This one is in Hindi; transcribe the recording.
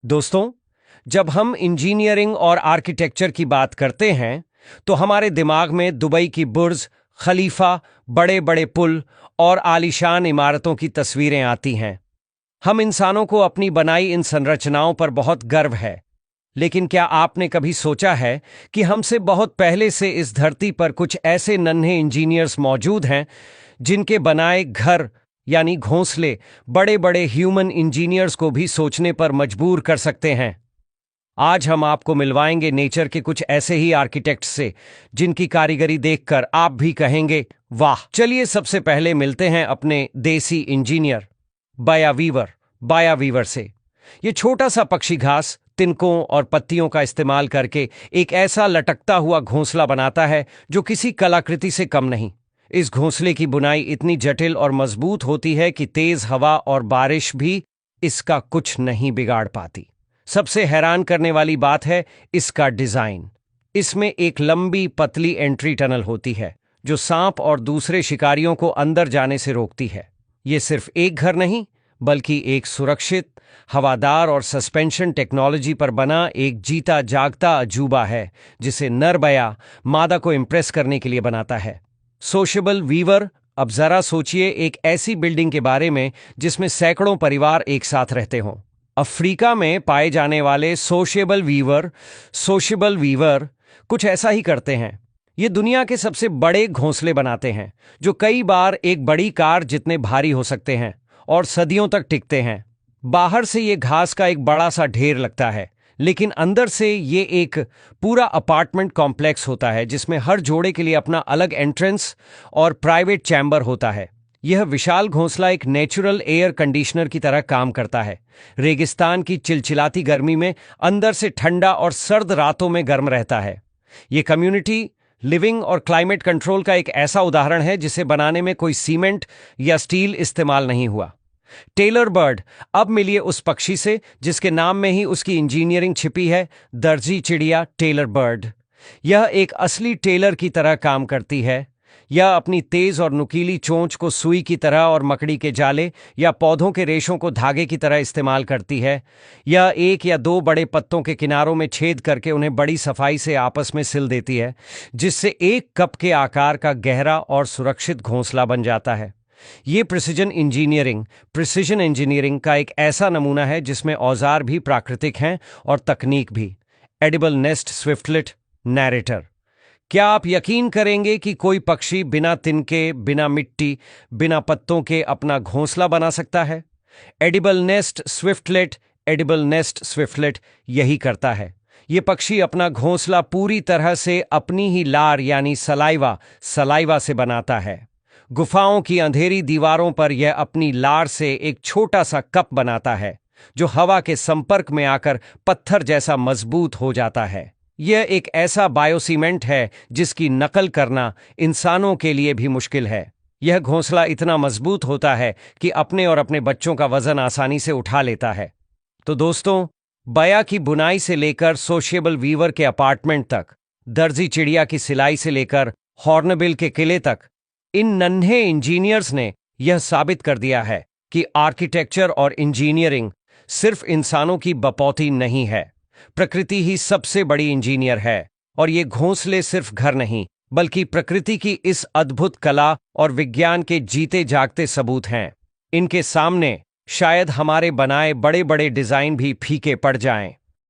दोस्तों, जब हम इंजीनियरिंग और आर्किटेक्चर की बात करते हैं तो हमारे दिमाग में दुबई की बुर्ज खलीफा, बड़े बड़े पुल और आलीशान इमारतों की तस्वीरें आती हैं। हम इंसानों को अपनी बनाई इन संरचनाओं पर बहुत गर्व है, लेकिन क्या आपने कभी सोचा है कि हमसे बहुत पहले से इस धरती पर कुछ ऐसे नन्हे इंजीनियर्स मौजूद हैं जिनके बनाए घर यानी घोंसले बड़े बड़े ह्यूमन इंजीनियर्स को भी सोचने पर मजबूर कर सकते हैं। आज हम आपको मिलवाएंगे नेचर के कुछ ऐसे ही आर्किटेक्ट्स से जिनकी कारीगरी देखकर आप भी कहेंगे वाह। चलिए सबसे पहले मिलते हैं अपने देसी इंजीनियर बाया वीवर से। ये छोटा सा पक्षी घास, तिनकों और पत्तियों का इस्तेमाल करके एक ऐसा लटकता हुआ घोंसला बनाता है जो किसी कलाकृति से कम नहीं। इस घोंसले की बुनाई इतनी जटिल और मजबूत होती है कि तेज हवा और बारिश भी इसका कुछ नहीं बिगाड़ पाती। सबसे हैरान करने वाली बात है इसका डिजाइन। इसमें एक लंबी पतली एंट्री टनल होती है जो सांप और दूसरे शिकारियों को अंदर जाने से रोकती है। ये सिर्फ एक घर नहीं, बल्कि एक सुरक्षित, हवादार और सस्पेंशन टेक्नोलॉजी पर बना एक जीता जागता अजूबा है जिसे नर बया मादा को इम्प्रेस करने के लिए बनाता है। Sociable weaver. अब जरा सोचिए एक ऐसी बिल्डिंग के बारे में जिसमें सैकड़ों परिवार एक साथ रहते हों। अफ्रीका में पाए जाने वाले सोशेबल वीवर कुछ ऐसा ही करते हैं। ये दुनिया के सबसे बड़े घोंसले बनाते हैं जो कई बार एक बड़ी कार जितने भारी हो सकते हैं और सदियों तक टिकते हैं। बाहर से ये घास का एक बड़ा सा ढेर लगता है, लेकिन अंदर से ये एक पूरा अपार्टमेंट कॉम्प्लेक्स होता है जिसमें हर जोड़े के लिए अपना अलग एंट्रेंस और प्राइवेट चैम्बर होता है। यह विशाल घोंसला एक नेचुरल एयर कंडीशनर की तरह काम करता है। रेगिस्तान की चिलचिलाती गर्मी में अंदर से ठंडा और सर्द रातों में गर्म रहता है। ये कम्युनिटी लिविंग और क्लाइमेट कंट्रोल का एक ऐसा उदाहरण है जिसे बनाने में कोई सीमेंट या स्टील इस्तेमाल नहीं हुआ। Tailor bird. अब मिलिए उस पक्षी से जिसके नाम में ही उसकी इंजीनियरिंग छिपी है, दर्जी चिड़िया टेलर बर्ड। यह एक असली टेलर की तरह काम करती है। यह अपनी तेज और नुकीली चोंच को सुई की तरह और मकड़ी के जाले या पौधों के रेशों को धागे की तरह इस्तेमाल करती है। यह एक या दो बड़े पत्तों के किनारों में छेद करके उन्हें बड़ी सफाई से आपस में सिल देती है, जिससे एक कप के आकार का गहरा और सुरक्षित घोंसला बन जाता है। ये प्रिसिजन इंजीनियरिंग का एक ऐसा नमूना है जिसमें औजार भी प्राकृतिक हैं और तकनीक भी। Edible nest swiftlet narrator. क्या आप यकीन करेंगे कि कोई पक्षी बिना तिनके, बिना मिट्टी, बिना पत्तों के अपना घोंसला बना सकता है? एडिबल नेस्ट स्विफ्टलेट यही करता है। ये पक्षी अपना घोंसला पूरी तरह से अपनी ही लार यानी सलाइवा से बनाता है। गुफाओं की अंधेरी दीवारों पर यह अपनी लार से एक छोटा सा कप बनाता है जो हवा के संपर्क में आकर पत्थर जैसा मजबूत हो जाता है। यह एक ऐसा बायोसीमेंट है जिसकी नकल करना इंसानों के लिए भी मुश्किल है। यह घोंसला इतना मजबूत होता है कि अपने और अपने बच्चों का वजन आसानी से उठा लेता है। तो दोस्तों, बया की बुनाई से लेकर सोशेबल वीवर के अपार्टमेंट तक, दर्जी चिड़िया की सिलाई से लेकर हॉर्नबिल के किले तक, इन नन्हे इंजीनियर्स ने यह साबित कर दिया है कि आर्किटेक्चर और इंजीनियरिंग सिर्फ इंसानों की बपौती नहीं है। प्रकृति ही सबसे बड़ी इंजीनियर है और ये घोंसले सिर्फ घर नहीं, बल्कि प्रकृति की इस अद्भुत कला और विज्ञान के जीते जागते सबूत हैं। इनके सामने शायद हमारे बनाए बड़े बड़े डिजाइन भी फीके पड़ जाएं।